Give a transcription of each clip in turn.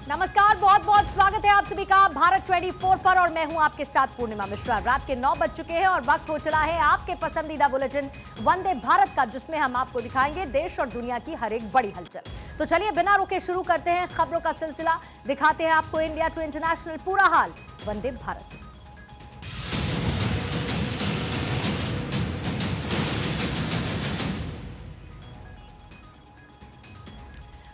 नमस्कार, बहुत बहुत स्वागत है आप सभी का भारत 24 पर और मैं हूं आपके साथ पूर्णिमा मिश्रा। रात के 9 बज चुके हैं और वक्त हो चला है आपके पसंदीदा बुलेटिन वंदे भारत का, जिसमें हम आपको दिखाएंगे देश और दुनिया की हर एक बड़ी हलचल। तो चलिए बिना रुके शुरू करते हैं खबरों का सिलसिला। दिखाते हैं आपको इंडिया टू इंटरनेशनल पूरा हाल वंदे भारत।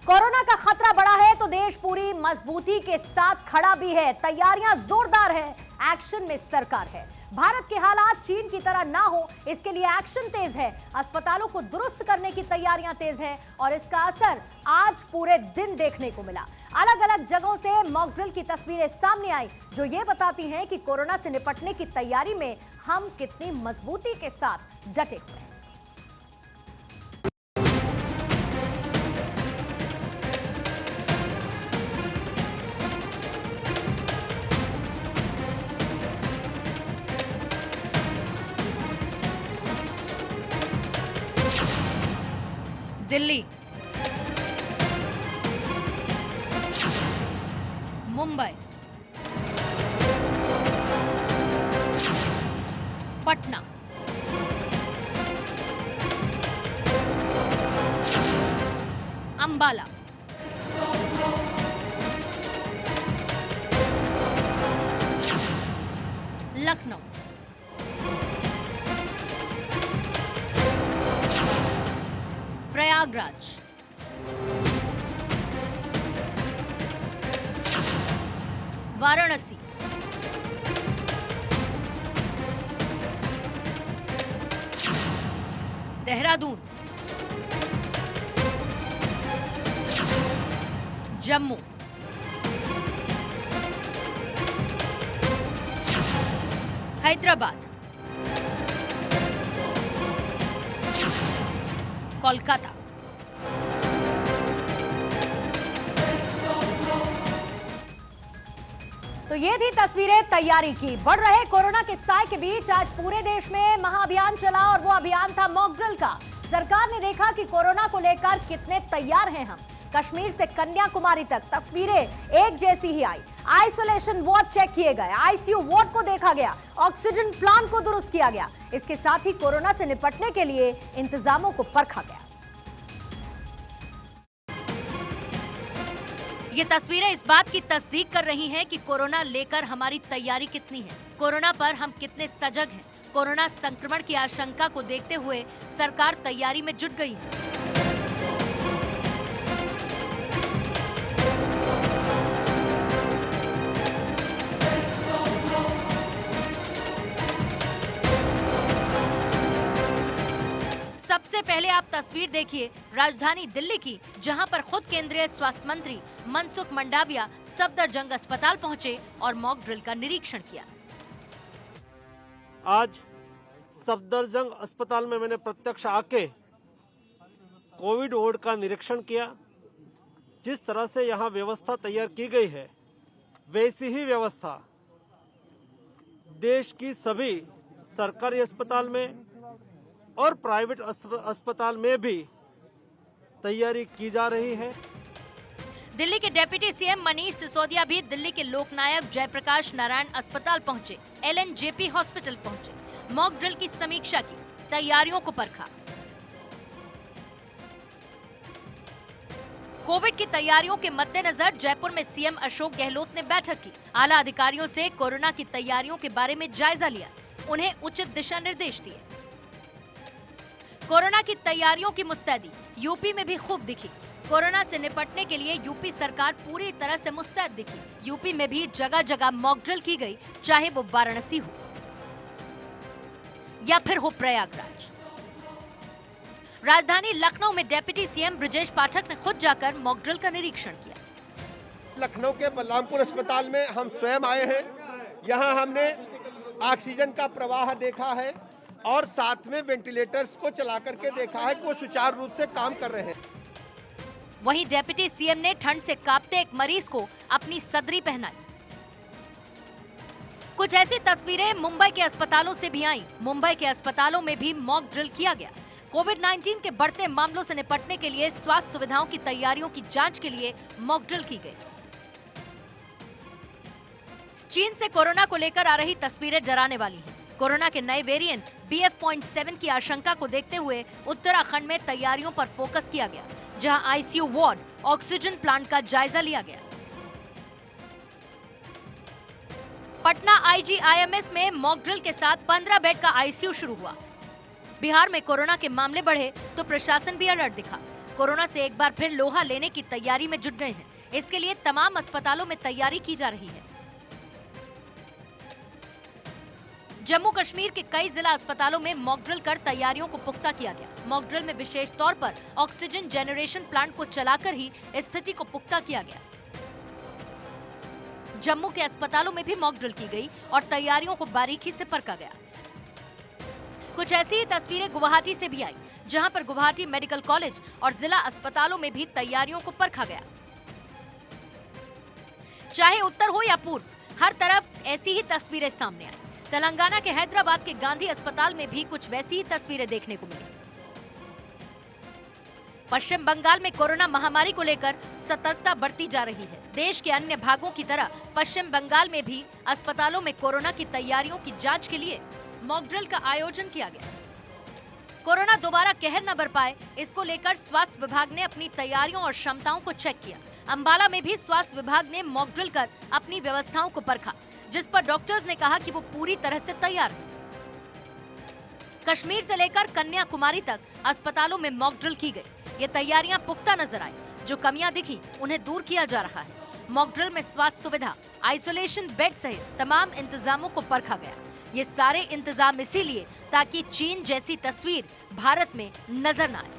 कोरोना का खतरा बढ़ा है तो देश पूरी मजबूती के साथ खड़ा भी है। तैयारियां जोरदार है, एक्शन में सरकार है। भारत के हालात चीन की तरह ना हो, इसके लिए एक्शन तेज है। अस्पतालों को दुरुस्त करने की तैयारियां तेज है और इसका असर आज पूरे दिन देखने को मिला। अलग अलग जगहों से मॉक ड्रिल की तस्वीरें सामने आई, जो ये बताती हैं कि कोरोना से निपटने की तैयारी में हम कितनी मजबूती के साथ डटे हुए हैं। दिल्ली, मुंबई, पटना, अंबाला, लखनऊ, प्रयागराज, वाराणसी, देहरादून, जम्मू, हैदराबाद, कोलकाता। तो ये थी तस्वीरें तैयारी की। बढ़ रहे कोरोना के साए के बीच आज पूरे देश में महाअभियान चला और वो अभियान था मॉक ड्रिल का। सरकार ने देखा कि कोरोना को लेकर कितने तैयार हैं हम। कश्मीर से कन्याकुमारी तक तस्वीरें एक जैसी ही आई। आइसोलेशन वार्ड चेक किए गए, आईसीयू वार्ड को देखा गया, ऑक्सीजन प्लांट को दुरुस्त किया गया। इसके साथ ही कोरोना से निपटने के लिए इंतजामों को परखा गया। ये तस्वीरें इस बात की तस्दीक कर रही हैं कि कोरोना लेकर हमारी तैयारी कितनी है, कोरोना पर हम कितने सजग हैं। कोरोना संक्रमण की आशंका को देखते हुए सरकार तैयारी में जुट गई है। सबसे पहले आप तस्वीर देखिए राजधानी दिल्ली की, जहां पर खुद केंद्रीय स्वास्थ्य मंत्री मनसुख मंडाविया सफदरजंग अस्पताल पहुंचे और मॉक ड्रिल का निरीक्षण किया। आज सफदरजंग अस्पताल में मैंने प्रत्यक्ष आके कोविड वार्ड का निरीक्षण किया। जिस तरह से यहाँ व्यवस्था तैयार की गई है, वैसी ही व्यवस्था देश की सभी सरकारी अस्पताल में और प्राइवेट अस्पताल में भी तैयारी की जा रही है। दिल्ली के डिप्टी सीएम मनीष सिसोदिया भी दिल्ली के लोकनायक जयप्रकाश नारायण अस्पताल पहुंचे, एलएनजेपी हॉस्पिटल पहुंचे, मॉक ड्रिल की समीक्षा की, तैयारियों को परखा। कोविड की तैयारियों के मद्देनजर जयपुर में सीएम अशोक गहलोत ने बैठक की। आला अधिकारियों से कोरोना की तैयारियों के बारे में जायजा लिया, उन्हें उचित दिशा निर्देश दिए। कोरोना की तैयारियों की मुस्तैदी यूपी में भी खूब दिखी। कोरोना से निपटने के लिए यूपी सरकार पूरी तरह से मुस्तैद दिखी। यूपी में भी जगह जगह मॉक ड्रिल की गई, चाहे वो वाराणसी हो या फिर हो प्रयागराज। राजधानी लखनऊ में डिप्टी सीएम ब्रजेश पाठक ने खुद जाकर मॉक ड्रिल का निरीक्षण किया। लखनऊ के बलरामपुर अस्पताल में हम स्वयं आए हैं। यहाँ हमने ऑक्सीजन का प्रवाह देखा है और साथ में वेंटिलेटर्स को चला करके देखा है कि वो सुचारू रूप से काम कर रहे हैं। वहीं डिप्टी सीएम ने ठंड से कांपते एक मरीज को अपनी सदरी पहनाई। कुछ ऐसी तस्वीरें मुंबई के अस्पतालों से भी आई। मुंबई के अस्पतालों में भी मॉक ड्रिल किया गया। कोविड-19 के बढ़ते मामलों से निपटने के लिए स्वास्थ्य सुविधाओं की तैयारियों की जांच के लिए मॉक ड्रिल की गई। चीन से कोरोना को लेकर आ रही तस्वीरें डराने वाली हैं। कोरोना के नए वेरिएंट BF.7 की आशंका को देखते हुए उत्तराखंड में तैयारियों पर फोकस किया गया, जहां आईसीयू वार्ड, ऑक्सीजन प्लांट का जायजा लिया गया। पटना IGIMS में मॉक ड्रिल के साथ 15 बेड का आईसीयू शुरू हुआ। बिहार में कोरोना के मामले बढ़े तो प्रशासन भी अलर्ट दिखा। कोरोना से एक बार फिर लोहा लेने की तैयारी में जुट गए हैं। इसके लिए तमाम अस्पतालों में तैयारी की जा रही है। जम्मू कश्मीर के कई जिला अस्पतालों में मॉक ड्रिल कर तैयारियों को पुख्ता किया गया। मॉक ड्रिल में विशेष तौर पर ऑक्सीजन जनरेशन प्लांट को चलाकर ही स्थिति को पुख्ता किया गया। जम्मू के अस्पतालों में भी मॉक ड्रिल की गई और तैयारियों को बारीकी से परखा गया। कुछ ऐसी ही तस्वीरें गुवाहाटी से भी आई, जहां पर गुवाहाटी मेडिकल कॉलेज और जिला अस्पतालों में भी तैयारियों को परखा गया। चाहे उत्तर हो या पूर्व, हर तरफ ऐसी ही तस्वीरें सामने आई। तेलंगाना के हैदराबाद के गांधी अस्पताल में भी कुछ वैसी ही तस्वीरें देखने को मिली। पश्चिम बंगाल में कोरोना महामारी को लेकर सतर्कता बरती जा रही है। देश के अन्य भागों की तरह पश्चिम बंगाल में भी अस्पतालों में कोरोना की तैयारियों की जांच के लिए मॉक ड्रिल का आयोजन किया गया। कोरोना दोबारा कहर न बर पाए, इसको लेकर स्वास्थ्य विभाग ने अपनी तैयारियों और क्षमताओं को चेक किया। अंबाला में भी स्वास्थ्य विभाग ने मॉक ड्रिल कर अपनी व्यवस्थाओं को परखा, जिस पर डॉक्टर्स ने कहा कि वो पूरी तरह से तैयार हैं। कश्मीर से लेकर कन्याकुमारी तक अस्पतालों में मॉक ड्रिल की गई। ये तैयारियां पुख्ता नजर आई। जो कमियां दिखी उन्हें दूर किया जा रहा है। मॉक ड्रिल में स्वास्थ्य सुविधा, आइसोलेशन बेड सहित तमाम इंतजामों को परखा गया। ये सारे इंतजाम इसीलिए ताकि चीन जैसी तस्वीर भारत में नजर न आए।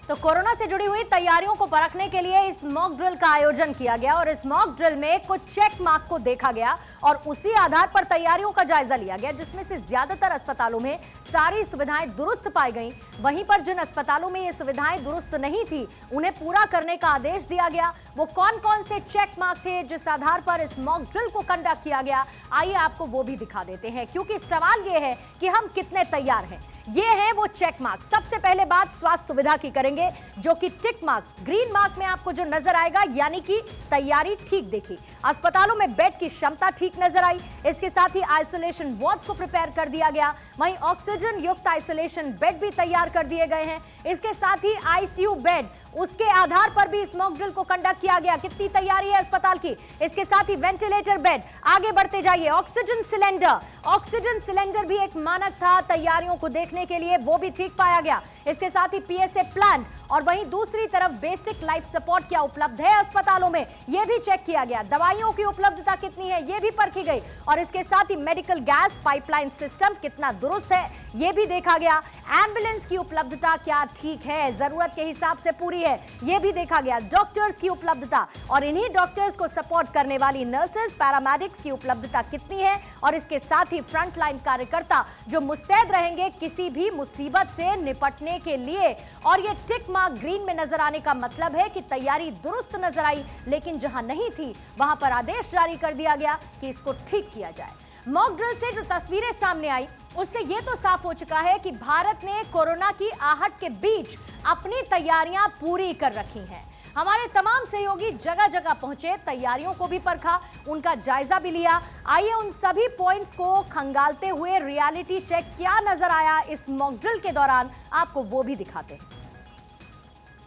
तो कोरोना से जुड़ी हुई तैयारियों को परखने के लिए इस मॉक ड्रिल का आयोजन किया गया और इस मॉक ड्रिल में कुछ चेक मार्क को देखा गया और उसी आधार पर तैयारियों का जायजा लिया गया, जिसमें से ज्यादातर अस्पतालों में सारी सुविधाएं दुरुस्त पाई गईं। वहीं पर जिन अस्पतालों में ये सुविधाएं दुरुस्त नहीं थी, उन्हें पूरा करने का आदेश दिया गया। वो कौन कौन से चेक मार्क थे जिस आधार पर इस मॉक ड्रिल को कंडक्ट किया गया, आइए आपको वो भी दिखा देते हैं, क्योंकि सवाल ये है कि हम कितने तैयार हैं। ये है वो चेक मार्क। सबसे पहले बात स्वास्थ्य सुविधा की करेंगे, जो कि टिक मार्क, ग्रीन मार्क में आपको जो नजर आएगा, यानी कि तैयारी ठीक देखी। अस्पतालों में बेड की क्षमता ठीक नजर आई। इसके साथ ही आइसोलेशन वार्ड को प्रिपेयर कर दिया गया। वहीं ऑक्सीजन युक्त आइसोलेशन बेड भी तैयार कर दिए गए हैं। इसके साथ ही आईसीयू बेड, उसके आधार पर भी इस मॉक ड्रिल को कंडक्ट किया गया। कितनी तैयारी है अस्पताल की। इसके साथ ही वेंटिलेटर बेड, आगे बढ़ते जाइए, ऑक्सीजन सिलेंडर भी एक मानक था तैयारियों को देखने के लिए, वो भी ठीक पाया गया। इसके साथ ही PSA प्लांट और वहीं दूसरी तरफ बेसिक लाइफ सपोर्ट क्या उपलब्ध है अस्पतालों में, यह भी चेक किया गया। दवाइयों की उपलब्धता कितनी है, यह भी परखी गई। और इसके साथ ही मेडिकल गैस पाइपलाइन सिस्टम कितना दुरुस्त है, यह भी देखा गया। एम्बुलेंस की उपलब्धता क्या ठीक है, जरूरत के हिसाब से पूरी है, यह भी देखा गया। डॉक्टर्स की उपलब्धता और इन्हीं डॉक्टर्स को सपोर्ट करने वाली नर्सेस, पैरामेडिक्स की उपलब्धता कितनी है, और इसके साथ ही फ्रंटलाइन कार्यकर्ता जो मुस्तैद रहेंगे किसी भी मुसीबत से निपटने के लिए। और ये टिक मार्क ग्रीन में नजर आने का मतलब है कि तैयारी दुरुस्त नजर आई, लेकिन जहां नहीं थी वहां पर आदेश जारी कर दिया गया कि इसको ठीक किया जाए। मॉक ड्रिल से जो तस्वीरें सामने आई, उससे यह तो साफ हो चुका है कि भारत ने कोरोना की आहट के बीच अपनी तैयारियां पूरी कर रखी हैं। हमारे तमाम सहयोगी जगह जगह पहुंचे, तैयारियों को भी परखा, उनका जायजा भी लिया। आइए उन सभी पॉइंट्स को खंगालते हुए रियलिटी चेक क्या नजर आया इस मॉक ड्रिल के दौरान, आपको वो भी दिखाते हैं।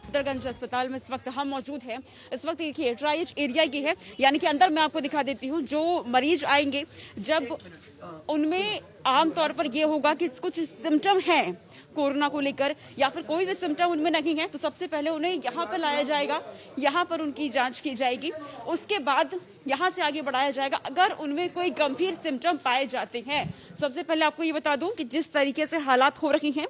बदरगंज अस्पताल में इस वक्त हम मौजूद हैं। इस वक्त देखिए ट्राइज एरिया ये है, यानी कि अंदर मैं आपको दिखा देती हूँ। जो मरीज आएंगे, जब उनमें आमतौर पर ये होगा कि कुछ सिम्टम हैं कोरोना को लेकर या फिर कोई भी सिम्टम उनमें नहीं है, तो सबसे पहले उन्हें यहाँ पर लाया जाएगा, यहाँ पर उनकी जांच की जाएगी। उसके बाद यहाँ से आगे बढ़ाया जाएगा अगर उनमें कोई गंभीर सिम्टम पाए जाते हैं। सबसे पहले आपको ये बता दूं कि जिस तरीके से हालात हो रही हैं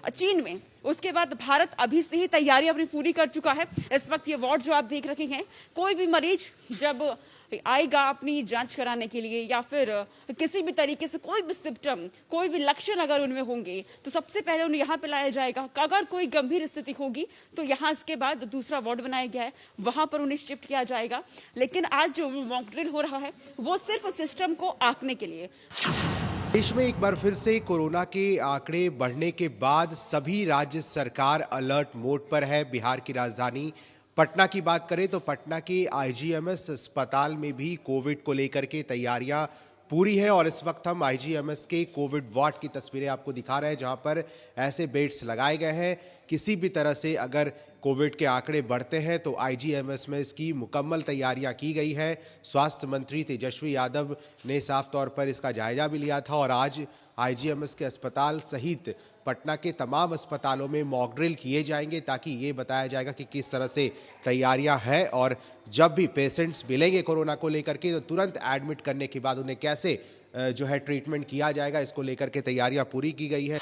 चीन में, उसके बाद भारत अभी से ही तैयारी अपनी पूरी कर चुका है। इस वक्त ये वार्ड जो आप देख रहे हैं, कोई भी मरीज जब आएगा अपनी जांच कराने के लिए या फिर किसी भी तरीके से कोई भी सिम्टम, कोई भी लक्षण अगर उनमें होंगे, तो सबसे पहले उन्हें यहाँ पे लाया जाएगा। अगर कोई गंभीर स्थिति होगी तो यहाँ इसके बाद दूसरा वार्ड बनाया गया है, वहां पर उन्हें शिफ्ट किया जाएगा। लेकिन आज जो मॉक ड्रिल हो रहा है वो सिर्फ सिस्टम को आंकने के लिए। देश में एक बार फिर से कोरोना के आंकड़े बढ़ने के बाद सभी राज्य सरकार अलर्ट मोड पर है। बिहार की राजधानी पटना की बात करें तो पटना के आईजीएमएस अस्पताल में भी कोविड को लेकर के तैयारियां पूरी है और इस वक्त हम आईजीएमएस के कोविड वार्ड की तस्वीरें आपको दिखा रहे हैं, जहां पर ऐसे बेड्स लगाए गए हैं। किसी भी तरह से अगर कोविड के आंकड़े बढ़ते हैं तो आईजीएमएस में इसकी मुकम्मल तैयारियां की गई हैं। स्वास्थ्य मंत्री तेजस्वी यादव ने साफ तौर पर इसका जायजा भी लिया था और आज आईजीएमएस के अस्पताल सहित पटना के तमाम अस्पतालों में मॉक ड्रिल किए जाएंगे ताकि ये बताया जाएगा कि किस तरह से तैयारियां हैं और जब भी पेशेंट्स मिलेंगे कोरोना को लेकर के तो तुरंत एडमिट करने के बाद उन्हें कैसे जो है ट्रीटमेंट किया जाएगा, इसको लेकर के तैयारियां पूरी की गई है।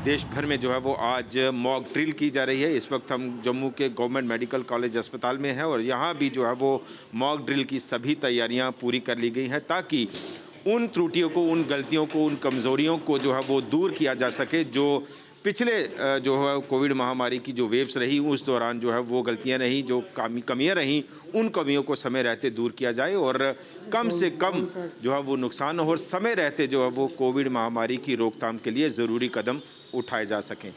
देश भर में जो है वो आज मॉक ड्रिल की जा रही है। इस वक्त हम जम्मू के गवर्नमेंट मेडिकल कॉलेज अस्पताल में हैं और यहाँ भी जो है वो मॉक ड्रिल की सभी तैयारियां पूरी कर ली गई हैं ताकि उन त्रुटियों को, उन गलतियों को, उन कमज़ोरियों को जो है वो दूर किया जा सके। जो पिछले जो है कोविड महामारी की जो वेव्स रही उस दौरान जो है वो गलतियां रहीं, जो कमियां रहीं, उन कमियों को समय रहते दूर किया जाए और कम से कम जो है वो नुकसान हो और समय रहते जो है वो कोविड महामारी की रोकथाम के लिए ज़रूरी कदम उठाए जा सकें।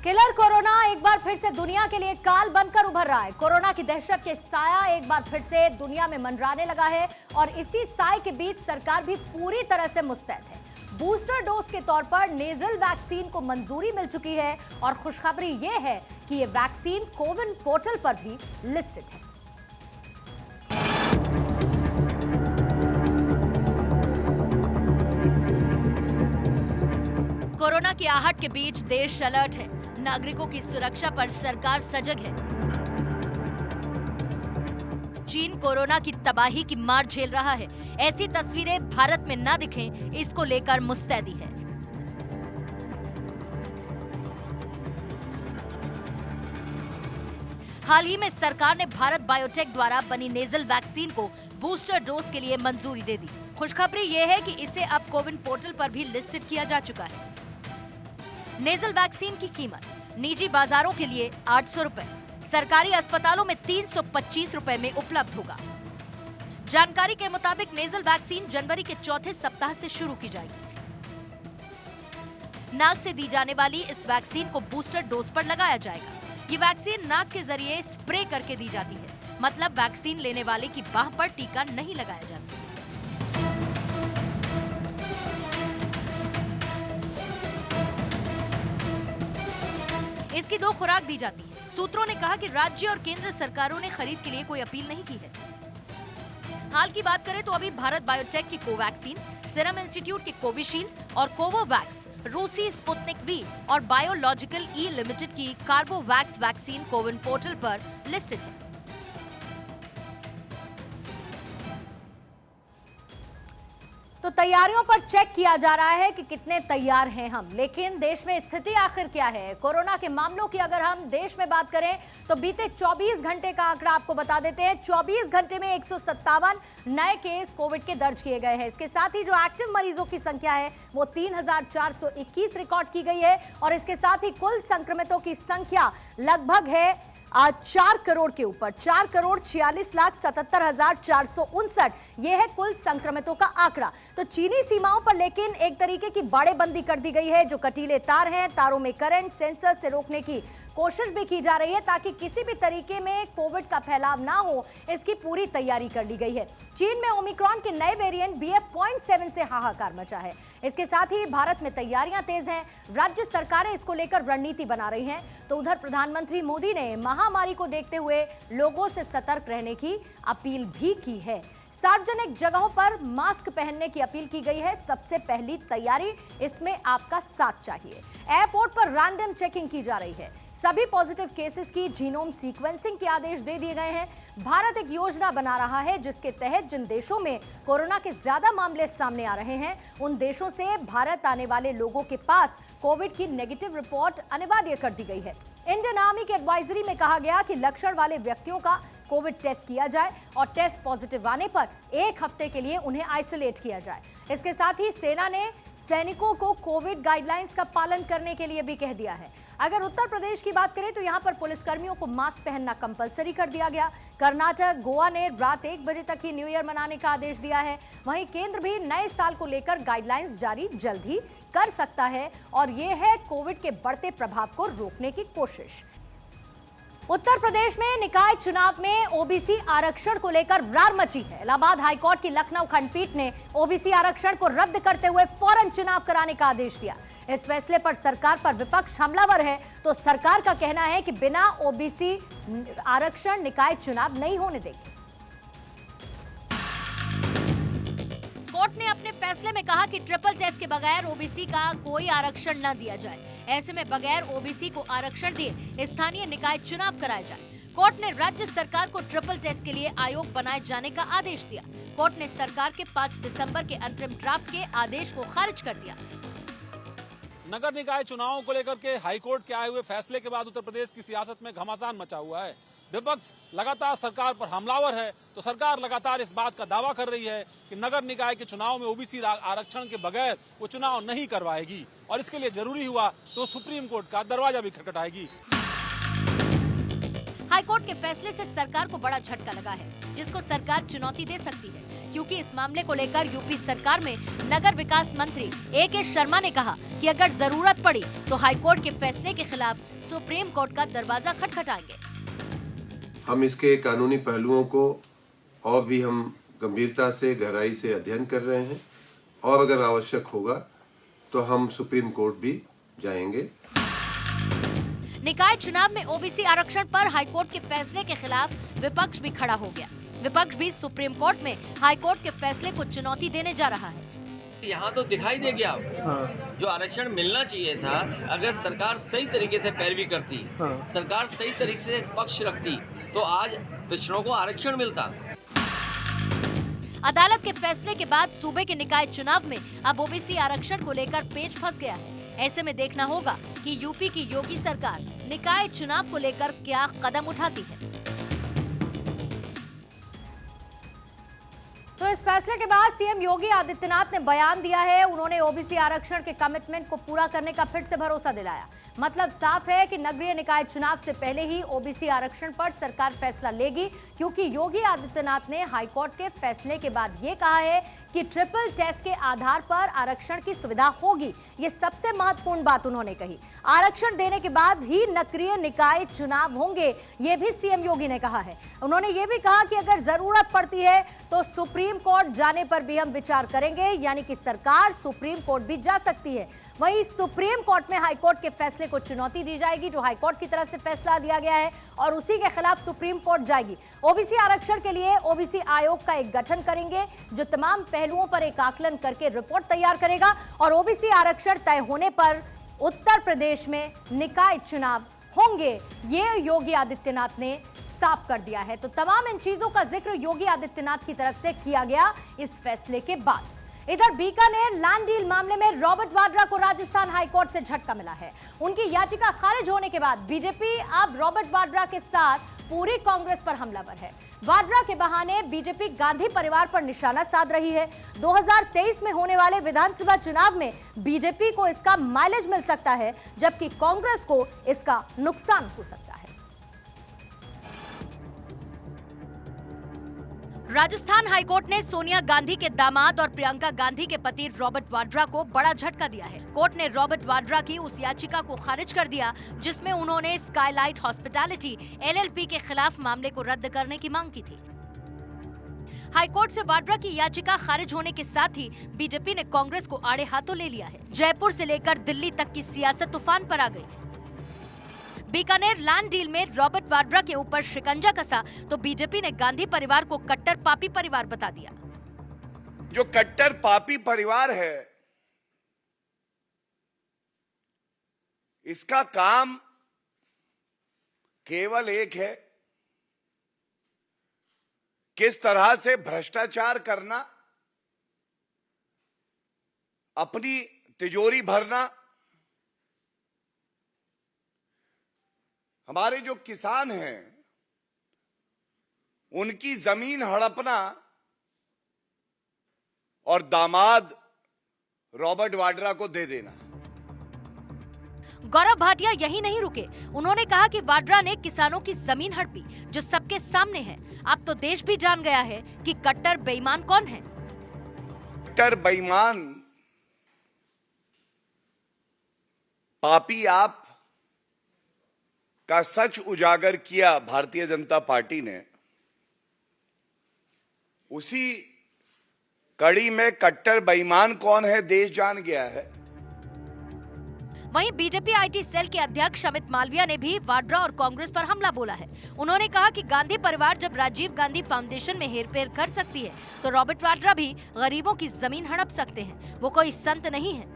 किलर कोरोना एक बार फिर से दुनिया के लिए काल बनकर उभर रहा है। कोरोना की दहशत के साया एक बार फिर से दुनिया में मंडराने लगा है और इसी साए के बीच सरकार भी पूरी तरह से मुस्तैद है। बूस्टर डोज के तौर पर नेजल वैक्सीन को मंजूरी मिल चुकी है और खुशखबरी यह है कि यह वैक्सीन कोविन पोर्टल पर भी लिस्टेड है। कोरोना की आहट के बीच देश अलर्ट है। नागरिकों की सुरक्षा पर सरकार सजग है। चीन कोरोना की तबाही की मार झेल रहा है। ऐसी तस्वीरें भारत में ना दिखें, इसको लेकर मुस्तैदी है। हाल ही में सरकार ने भारत बायोटेक द्वारा बनी नेजल वैक्सीन को बूस्टर डोज के लिए मंजूरी दे दी। खुशखबरी यह है कि इसे अब कोविन पोर्टल पर भी लिस्टेड किया जा चुका है। नेजल वैक्सीन की कीमत निजी बाजारों के लिए 800 रुपए, सरकारी अस्पतालों में 325 रुपए में उपलब्ध होगा। जानकारी के मुताबिक नेजल वैक्सीन जनवरी के चौथे सप्ताह से शुरू की जाएगी। नाक से दी जाने वाली इस वैक्सीन को बूस्टर डोज पर लगाया जाएगा। ये वैक्सीन नाक के जरिए स्प्रे करके दी जाती है, मतलब वैक्सीन लेने वाले की बाह पर टीका नहीं लगाया जाता। इसकी 2 खुराक दी जाती है। सूत्रों ने कहा कि राज्य और केंद्र सरकारों ने खरीद के लिए कोई अपील नहीं की है। हाल की बात करें तो अभी भारत बायोटेक की कोवैक्सीन, सीरम इंस्टीट्यूट की कोविशील्ड और कोवोवैक्स, रूसी स्पुतनिक वी और बायोलॉजिकल ई लिमिटेड की कार्बोवैक्स वैक्सीन कोविन पोर्टल पर लिस्टेड है। तो तैयारियों पर चेक किया जा रहा है कि कितने तैयार हैं हम, लेकिन देश में स्थिति आखिर क्या है? कोरोना के मामलों की अगर हम देश में बात करें तो बीते 24 घंटे का आंकड़ा आपको बता देते हैं। 24 घंटे में 157 नए केस कोविड के दर्ज किए गए हैं। इसके साथ ही जो एक्टिव मरीजों की संख्या है वो 3421 रिकॉर्ड की गई है और इसके साथ ही कुल संक्रमितों की संख्या लगभग है 4 करोड़ के ऊपर। 4,46,77,459 ये है कुल संक्रमितों का आंकड़ा। तो चीनी सीमाओं पर लेकिन एक तरीके की बाड़ेबंदी कर दी गई है। जो कटीले तार हैं, तारों में करंट सेंसर से रोकने की कोशिश भी की जा रही है ताकि किसी भी तरीके में कोविड का फैलाव ना हो, इसकी पूरी तैयारी कर ली गई है। चीन में ओमिक्रॉन के नए वेरिएंट BF.7 से हाहाकार मचा है। इसके साथ ही भारत में तैयारियां तेज हैं। राज्य सरकारें इसको लेकर रणनीति बना रही हैं। तो उधर प्रधानमंत्री मोदी ने महामारी को देखते हुए लोगों से सतर्क रहने की अपील भी की है। सार्वजनिक जगहों पर मास्क पहनने की अपील की गई है। सबसे पहली तैयारी, इसमें आपका साथ चाहिए। एयरपोर्ट पर रैंडम चेकिंग की जा रही है। सभी पॉजिटिव केसेस की जीनोम सीक्वेंसिंग के आदेश दे दिए गए हैं। भारत एक योजना बना रहा है जिसके तहत जिन देशों में कोरोना के ज्यादा मामले सामने आ रहे हैं उन देशों से भारत आने वाले लोगों के पास कोविड की नेगेटिव रिपोर्ट अनिवार्य कर दी गई है। इंडियन आर्मी की एडवाइजरी में कहा गया कि लक्षण वाले व्यक्तियों का कोविड टेस्ट किया जाए और टेस्ट पॉजिटिव आने पर 1 हफ्ते के लिए उन्हें आइसोलेट किया जाए। इसके साथ ही सेना ने सैनिकों को कोविड गाइडलाइंस का पालन करने के लिए भी कह दिया है। अगर उत्तर प्रदेश की बात करें तो यहां पर पुलिसकर्मियों को मास्क पहनना कंपलसरी कर दिया गया। कर्नाटक, गोवा ने रात 1 बजे तक ही न्यू ईयर मनाने का आदेश दिया है। वहीं केंद्र भी नए साल को लेकर गाइडलाइंस जारी जल्द ही कर सकता है और यह है कोविड के बढ़ते प्रभाव को रोकने की कोशिश। उत्तर प्रदेश में निकाय चुनाव में ओबीसी आरक्षण को लेकर रार मची है। इलाहाबाद हाईकोर्ट की लखनऊ खंडपीठ ने ओबीसी आरक्षण को रद्द करते हुए फौरन चुनाव कराने का आदेश दिया। इस फैसले पर सरकार पर विपक्ष हमलावर है, तो सरकार का कहना है कि बिना ओबीसी आरक्षण निकाय चुनाव नहीं होने देगी। कोर्ट ने अपने फैसले में कहा कि ट्रिपल टेस्ट के बगैर ओबीसी का कोई आरक्षण न दिया जाए। ऐसे में बगैर ओबीसी को आरक्षण दिए स्थानीय निकाय चुनाव कराए जाए। कोर्ट ने राज्य सरकार को ट्रिपल टेस्ट के लिए आयोग बनाए जाने का आदेश दिया। कोर्ट ने सरकार के 5 दिसंबर के अंतरिम ड्राफ्ट के आदेश को खारिज कर दिया। नगर निकाय चुनावों को लेकर के हाईकोर्ट के आए हुए फैसले के बाद उत्तर प्रदेश की सियासत में घमासान मचा हुआ है। विपक्ष लगातार सरकार पर हमलावर है, तो सरकार लगातार इस बात का दावा कर रही है कि नगर निकाय के चुनाव में ओबीसी आरक्षण के बगैर वो चुनाव नहीं करवाएगी और इसके लिए जरूरी हुआ तो सुप्रीम कोर्ट का दरवाजा भी खटखटाएगी। हाईकोर्ट के फैसले से सरकार को बड़ा झटका लगा है, जिसको सरकार चुनौती दे सकती है, क्योंकि इस मामले को लेकर यूपी सरकार में नगर विकास मंत्री AK शर्मा ने कहा कि अगर जरूरत पड़ी तो हाईकोर्ट के फैसले के खिलाफ सुप्रीम कोर्ट का दरवाजा खटखटाएंगे। हम इसके कानूनी पहलुओं को और भी हम गंभीरता से, गहराई से अध्ययन कर रहे हैं और अगर आवश्यक होगा तो हम सुप्रीम कोर्ट भी जाएंगे। निकाय चुनाव में ओबीसी आरक्षण पर हाईकोर्ट के फैसले के खिलाफ विपक्ष भी खड़ा हो गया। विपक्ष भी सुप्रीम कोर्ट में हाईकोर्ट के फैसले को चुनौती देने जा रहा है। यहाँ तो दिखाई दे गया जो आरक्षण मिलना चाहिए था, अगर सरकार सही तरीके से पैरवी करती, सरकार सही तरीके से पक्ष रखती तो आज पिछड़ों को आरक्षण मिलता। अदालत के फैसले के बाद सूबे के निकाय चुनाव में अब ओबीसी आरक्षण को लेकर पेच फंस गया है। ऐसे में देखना होगा कि यूपी की योगी सरकार निकाय चुनाव को लेकर क्या कदम उठाती है। तो इस फैसले के बाद सीएम योगी आदित्यनाथ ने बयान दिया है। उन्होंने ओबीसी आरक्षण के कमिटमेंट को पूरा करने का फिर से भरोसा दिलाया। मतलब साफ है कि नगरीय निकाय चुनाव से पहले ही ओबीसी आरक्षण पर सरकार फैसला लेगी, क्योंकि योगी आदित्यनाथ ने हाईकोर्ट के फैसले के बाद ये कहा है कि ट्रिपल टेस्ट के आधार पर आरक्षण की सुविधा होगी। ये सबसे महत्वपूर्ण बात उन्होंने कही। आरक्षण देने के बाद ही नगरीय निकाय चुनाव होंगे, ये भी सीएम योगी ने कहा है। उन्होंने ये भी कहा कि अगर जरूरत पड़ती है तो सुप्रीम कोर्ट जाने पर भी हम विचार करेंगे, यानी कि सरकार सुप्रीम कोर्ट भी जा सकती है। वहीं सुप्रीम कोर्ट में हाईकोर्ट के फैसले को चुनौती दी जाएगी, जो हाईकोर्ट की तरफ से फैसला दिया गया है, और उसी के खिलाफ सुप्रीम कोर्ट जाएगी। ओबीसी आरक्षण के लिए ओबीसी आयोग का एक गठन करेंगे, जो तमाम पहलुओं पर एक आकलन करके रिपोर्ट तैयार करेगा और ओबीसी आरक्षण तय होने पर उत्तर प्रदेश में निकाय चुनाव होंगे, ये योगी आदित्यनाथ ने साफ कर दिया है। तो तमाम इन चीजों का जिक्र योगी आदित्यनाथ की तरफ से किया गया इस फैसले के बाद। इधर बीकानेर लैंड डील मामले में रॉबर्ट वाड्रा को राजस्थान हाईकोर्ट से झटका मिला है। उनकी याचिका खारिज होने के बाद बीजेपी अब रॉबर्ट वाड्रा के साथ पूरी कांग्रेस पर हमलावर है। वाड्रा के बहाने बीजेपी गांधी परिवार पर निशाना साध रही है। 2023 में होने वाले विधानसभा चुनाव में बीजेपी को इसका माइलेज मिल सकता है, जबकि कांग्रेस को इसका नुकसान हो सकता है। राजस्थान हाईकोर्ट ने सोनिया गांधी के दामाद और प्रियंका गांधी के पति रॉबर्ट वाड्रा को बड़ा झटका दिया है। कोर्ट ने रॉबर्ट वाड्रा की उस याचिका को खारिज कर दिया जिसमें उन्होंने स्काईलाइट हॉस्पिटैलिटी LLP के खिलाफ मामले को रद्द करने की मांग की थी। हाईकोर्ट से वाड्रा की याचिका खारिज होने के साथ ही बीजेपी ने कांग्रेस को आड़े हाथों ले लिया है। जयपुर से लेकर दिल्ली तक की सियासत तूफान पर आ गई। बीकानेर लैंड डील में रॉबर्ट वाड्रा के ऊपर शिकंजा कसा तो बीजेपी ने गांधी परिवार को कट्टर पापी परिवार बता दिया। जो कट्टर पापी परिवार है, इसका काम केवल एक है, किस तरह से भ्रष्टाचार करना, अपनी तिजोरी भरना। हमारे जो किसान हैं उनकी जमीन हड़पना और दामाद रॉबर्ट वाड्रा को दे देना। गौरव भाटिया यही नहीं रुके, उन्होंने कहा कि वाड्रा ने किसानों की जमीन हड़पी जो सबके सामने है। अब तो देश भी जान गया है कि कट्टर बेईमान कौन है। कट्टर बेईमान पापी आप का सच उजागर किया भारतीय जनता पार्टी ने। उसी कड़ी में कट्टर बेईमान कौन है देश जान गया है। वहीं बीजेपी आईटी सेल के अध्यक्ष अमित मालविया ने भी वाड्रा और कांग्रेस पर हमला बोला है। उन्होंने कहा कि गांधी परिवार जब राजीव गांधी फाउंडेशन में हेरफेर कर सकती है तो रॉबर्ट वाड्रा भी गरीबों की जमीन हड़प सकते हैं। वो कोई संत नहीं है।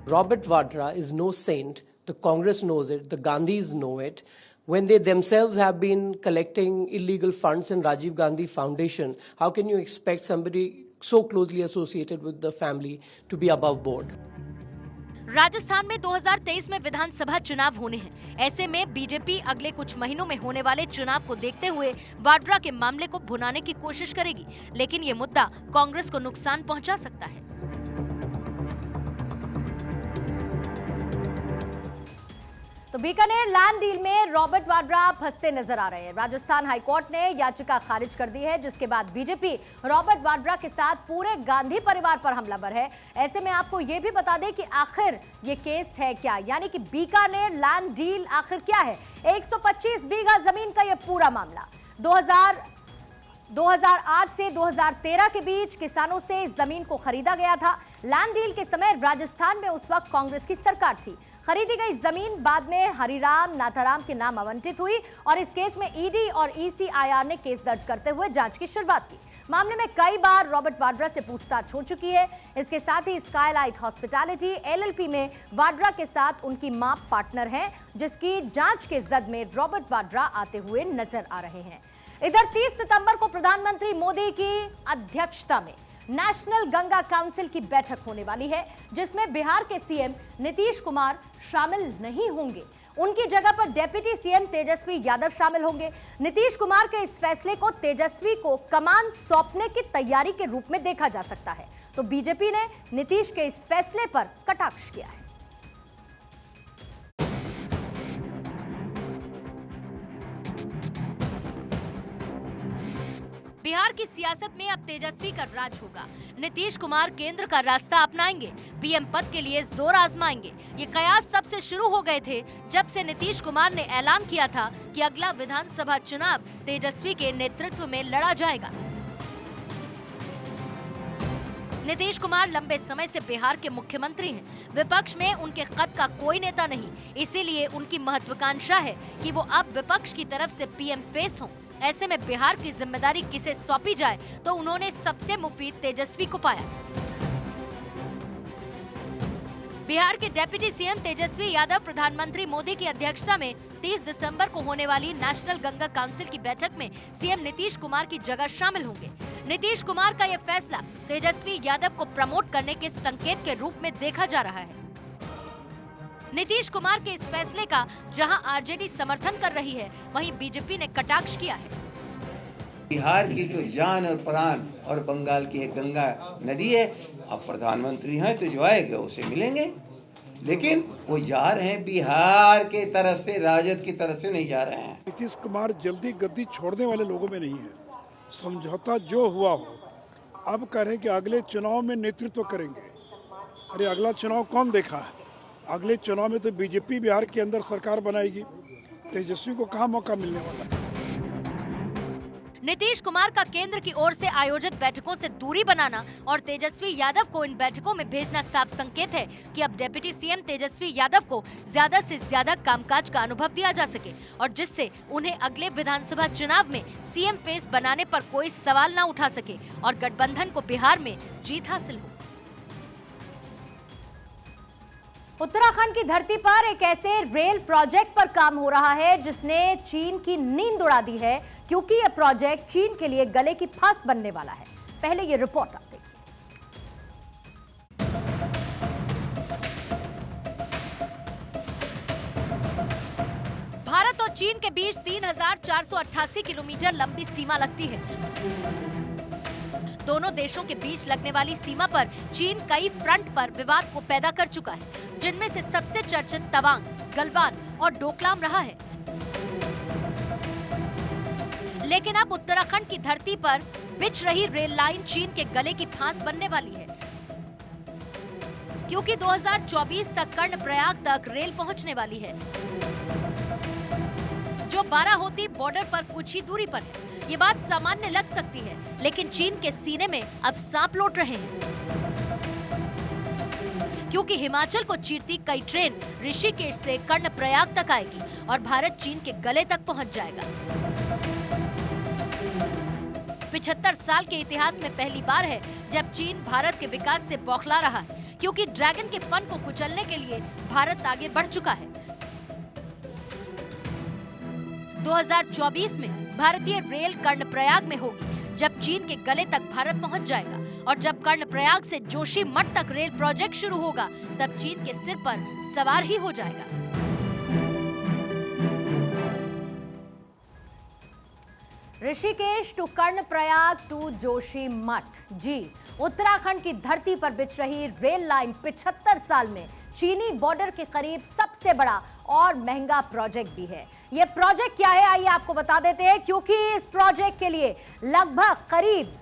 Robert Vadra is no saint. The Congress knows it. The Gandhis know it. When they themselves have been collecting illegal funds in Rajiv Gandhi Foundation, how can you expect somebody so closely associated with the family to be above board? Rajasthan में 2023 में विधानसभा चुनाव होने हैं। ऐसे में BJP अगले कुछ महीनों में होने वाले चुनाव को देखते हुए वाड्रा के मामले को भुनाने की कोशिश करेगी, लेकिन ये मुद्दा कांग्रेस को नुकसान पहुंचा सकता है। तो बीकानेर लैंड डील में रॉबर्ट वाड्रा फंसते नजर आ रहे हैं। राजस्थान हाईकोर्ट ने याचिका खारिज कर दी है, जिसके बाद बीजेपी रॉबर्ट वाड्रा के साथ पूरे गांधी परिवार पर हमलावर है। ऐसे में आपको यह भी बता दें कि आखिर ये केस है क्या, यानी कि बीकानेर लैंड डील आखिर क्या है। 125 बीघा जमीन का यह पूरा मामला 2008 से 2013 के बीच किसानों से जमीन को खरीदा गया था। लैंड डील के समय राजस्थान में उस वक्त कांग्रेस की सरकार थी। खरीदी गई जमीन बाद में हरिराम नाथाराम के नाम आवंटित हुई और इस केस में ईडी और ईसीआईआर ने केस दर्ज करते हुए जांच की शुरुआत की। मामले में कई बार रॉबर्ट वाड्रा से पूछताछ हो चुकी है। इसके साथ ही स्काईलाइट हॉस्पिटैलिटी एलएलपी में वाड्रा के साथ उनकी मां पार्टनर हैं, जिसकी जांच के जद में रॉबर्ट वाड्रा आते हुए नजर आ रहे हैं। इधर 30 सितंबर को प्रधानमंत्री मोदी की अध्यक्षता में नेशनल गंगा काउंसिल की बैठक होने वाली है, जिसमें बिहार के सीएम नीतीश कुमार शामिल नहीं होंगे। उनकी जगह पर डेप्यूटी सीएम तेजस्वी यादव शामिल होंगे। नीतीश कुमार के इस फैसले को तेजस्वी को कमान सौंपने की तैयारी के रूप में देखा जा सकता है। तो बीजेपी ने नीतीश के इस फैसले पर कटाक्ष किया है। बिहार की सियासत में अब तेजस्वी का राज होगा। नीतीश कुमार केंद्र का रास्ता अपनाएंगे, पीएम पद के लिए जोर आजमाएंगे। ये कयास तब से शुरू हो गए थे जब से नीतीश कुमार ने ऐलान किया था कि अगला विधानसभा चुनाव तेजस्वी के नेतृत्व में लड़ा जाएगा। नीतीश कुमार लंबे समय से बिहार के मुख्यमंत्री हैं। विपक्ष में उनके कद का कोई नेता नहीं, इसीलिए उनकी महत्वाकांक्षा है कि वो अब विपक्ष की तरफ से पीएम फेस हों। ऐसे में बिहार की जिम्मेदारी किसे सौंपी जाए तो उन्होंने सबसे मुफीद तेजस्वी को पाया। बिहार के डिप्टी सीएम तेजस्वी यादव प्रधानमंत्री मोदी की अध्यक्षता में 30 दिसंबर को होने वाली नेशनल गंगा काउंसिल की बैठक में सीएम नीतीश कुमार की जगह शामिल होंगे। नीतीश कुमार का यह फैसला तेजस्वी यादव को प्रमोट करने के संकेत के रूप में देखा जा रहा है। नीतीश कुमार के इस फैसले का जहां आरजेडी समर्थन कर रही है, वहीं बीजेपी ने कटाक्ष किया है। बिहार की जो जान और प्राण और बंगाल की एक गंगा नदी है, अब प्रधानमंत्री हैं तो जो आएगा उसे मिलेंगे, लेकिन वो जा रहे हैं बिहार के तरफ से, राजद की तरफ से नहीं जा रहे हैं। नीतीश कुमार जल्दी गद्दी छोड़ने वाले लोगों में नहीं है। समझौता जो हुआ हो, अब कह रहे हैं कि अगले चुनाव में नेतृत्व करेंगे। अरे अगला चुनाव कौन देखा है? अगले चुनाव में तो बीजेपी बिहार के अंदर सरकार बनाएगी। तेजस्वी को कहाँ मौका मिलने वाला है? नीतीश कुमार का केंद्र की ओर से आयोजित बैठकों से दूरी बनाना और तेजस्वी यादव को इन बैठकों में भेजना साफ संकेत है कि अब डिप्टी सीएम तेजस्वी यादव को ज्यादा से ज्यादा कामकाज का अनुभव दिया जा सके और जिससे उन्हें अगले विधानसभा चुनाव में सीएम फेस बनाने पर कोई सवाल न उठा सके और गठबंधन को बिहार में जीत हासिल हो। उत्तराखंड की धरती पर एक ऐसे रेल प्रोजेक्ट पर काम हो रहा है जिसने चीन की नींद उड़ा दी है, क्योंकि यह प्रोजेक्ट चीन के लिए गले की फांस बनने वाला है। पहले ये रिपोर्ट आप देखिए। भारत और चीन के बीच 3,488 किलोमीटर लंबी सीमा लगती है। दोनों देशों के बीच लगने वाली सीमा पर चीन कई फ्रंट पर विवाद को पैदा कर चुका है, जिनमें से सबसे चर्चित तवांग, गलवान और डोकलाम रहा है। लेकिन अब उत्तराखंड की धरती पर बिछ रही रेल लाइन चीन के गले की फांस बनने वाली है, क्योंकि 2024 तक कर्णप्रयाग तक रेल पहुंचने वाली है, जो बाराहोती बॉर्डर पर कुछ ही दूरी पर है। ये बात सामान्य लग सकती है, लेकिन चीन के सीने में अब सांप लौट रहे हैं, क्योंकि हिमाचल को चीरती कई ट्रेन ऋषिकेश से कर्णप्रयाग तक आएगी और भारत चीन के गले तक पहुंच जाएगा। 75 साल के इतिहास में पहली बार है जब चीन भारत के विकास से बौखला रहा है, क्योंकि ड्रैगन के फन को कुचलने के लिए भारत आगे बढ़ चुका है। 2024 में भारतीय रेल कर्णप्रयाग में होगी, जब चीन के गले तक भारत पहुंच जाएगा, और जब कर्णप्रयाग से जोशीमठ तक रेल प्रोजेक्ट शुरू होगा, तब चीन के सिर पर सवार ही हो जाएगा। ऋषिकेश टू कर्णप्रयाग टू जोशीमठ, जी, उत्तराखंड की धरती पर बिछ रही रेल लाइन 75 साल में चीनी बॉर्डर के करीब सबसे बड़ा और महंगा प्रोजेक्ट भी है। यह प्रोजेक्ट क्या है, आइए आपको बता देते हैं, क्योंकि इस प्रोजेक्ट के लिए लगभग करीब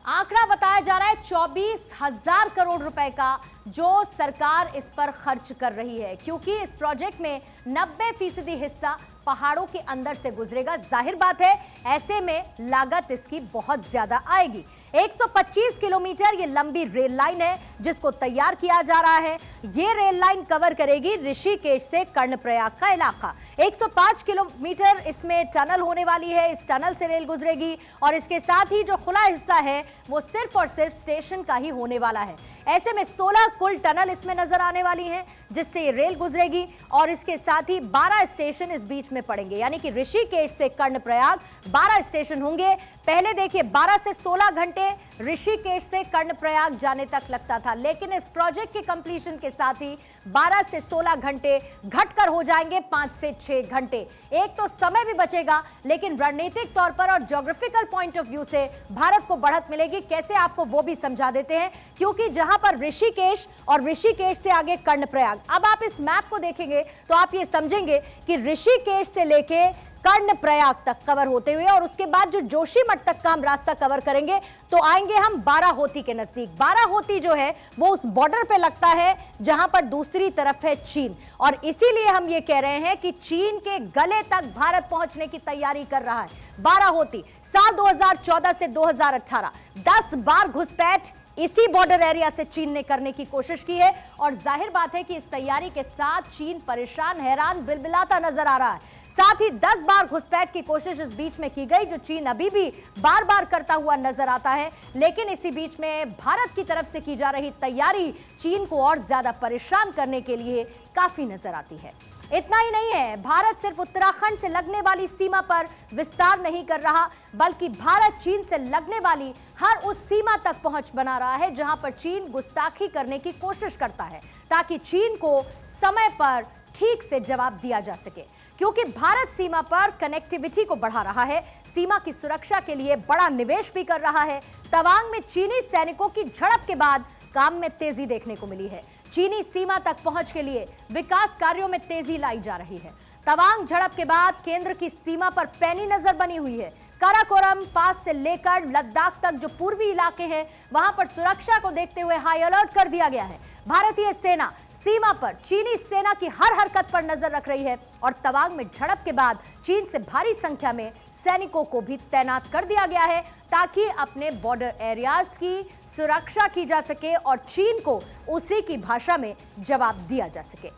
आंकड़ा बताया जा रहा है 24,000 करोड़ रुपए का, जो सरकार इस पर खर्च कर रही है, क्योंकि इस प्रोजेक्ट में 90% हिस्सा पहाड़ों के अंदर से गुजरेगा। जाहिर बात है, ऐसे में लागत इसकी बहुत ज्यादा आएगी। 125 किलोमीटर ये लंबी रेल लाइन है जिसको तैयार किया जा रहा है। ये रेल लाइन कवर करेगी ऋषिकेश से कर्णप्रयाग का इलाका। 105 किलोमीटर इसमें टनल होने वाली है, इस टनल से रेल गुजरेगी, और इसके साथ ही जो खुला हिस्सा है वो सिर्फ और सिर्फ स्टेशन का ही होने वाला है। ऐसे में 16 कुल टनल इसमें नजर आने वाली हैं जिससे ये रेल गुजरेगी, और इसके साथ ही 12 स्टेशन इस बीच में पड़ेंगे, यानी कि ऋषिकेश से कर्णप्रयाग 12 स्टेशन होंगे। पहले देखिए 12 से 16 घंटे ऋषिकेश से कर्णप्रयाग जाने तक लगता था, लेकिन इस प्रोजेक्ट के कंप्लीशन के साथ ही 12 से 16 घंटे घटकर हो जाएंगे 5 से 6 घंटे। एक तो समय भी बचेगा, लेकिन रणनीतिक तौर पर और ज्योग्राफिकल पॉइंट ऑफ व्यू से भारत को बढ़त मिलेगी। कैसे, आपको वो भी समझा देते हैं, क्योंकि जहां पर ऋषिकेश और ऋषिकेश से आगे कर्णप्रयाग, अब आप इस मैप को देखेंगे तो आप ये समझेंगे कि ऋषिकेश से लेके कर्णप्रयाग तक कवर होते हुए, और उसके बाद जो जोशीमठ तक का हम रास्ता कवर करेंगे तो आएंगे हम बाराहोती के नजदीक। बाराहोती जो है वो उस बॉर्डर पे लगता है जहां पर दूसरी तरफ है चीन, और इसीलिए हम ये कह रहे हैं कि चीन के गले तक भारत पहुंचने की तैयारी कर रहा है। बाराहोती साल 2014 से 2018 10 बार घुसपैठ इसी बॉर्डर एरिया से चीन ने करने की कोशिश की है, और जाहिर बात है कि इस तैयारी के साथ चीन परेशान, हैरान, बिलबिलाता नजर आ रहा है। साथ ही 10 बार घुसपैठ की कोशिश इस बीच में की गई, जो चीन अभी भी बार बार करता हुआ नजर आता है, लेकिन इसी बीच में भारत की तरफ से की जा रही तैयारी चीन को और ज्यादा परेशान करने के लिए काफी नजर आती है। इतना ही नहीं है, भारत सिर्फ उत्तराखंड से लगने वाली सीमा पर विस्तार नहीं कर रहा, बल्कि भारत चीन से लगने वाली हर उस सीमा तक पहुंच बना रहा है जहां पर चीन गुस्ताखी करने की कोशिश करता है, ताकि चीन को समय पर ठीक से जवाब दिया जा सके। क्योंकि भारत सीमा पर कनेक्टिविटी को बढ़ा रहा है, सीमा की सुरक्षा के लिए बड़ा निवेश भी कर रहा है। तवांग में चीनी सैनिकों की झड़प के बाद काम में तेजी देखने को मिली है। चीनी सीमा तक पहुंच के लिए विकास कार्यों में तेजी लाई जा रही है। तवांग झड़प के बाद केंद्र की सीमा पर पैनी नजर बनी हुई है। काराकोरम पास से लेकर लद्दाख तक जो पूर्वी इलाके हैं, वहां पर सुरक्षा को देखते हुए हाई अलर्ट कर दिया गया है। भारतीय सेना सीमा पर चीनी सेना की हर हरकत पर नजर रख रही है, और तवांग में झड़प के बाद चीन से भारी संख्या में सैनिकों को भी तैनात कर दिया गया है, ताकि अपने बॉर्डर एरियाज की सुरक्षा की जा सके और चीन को उसी की भाषा में जवाब दिया जा सके।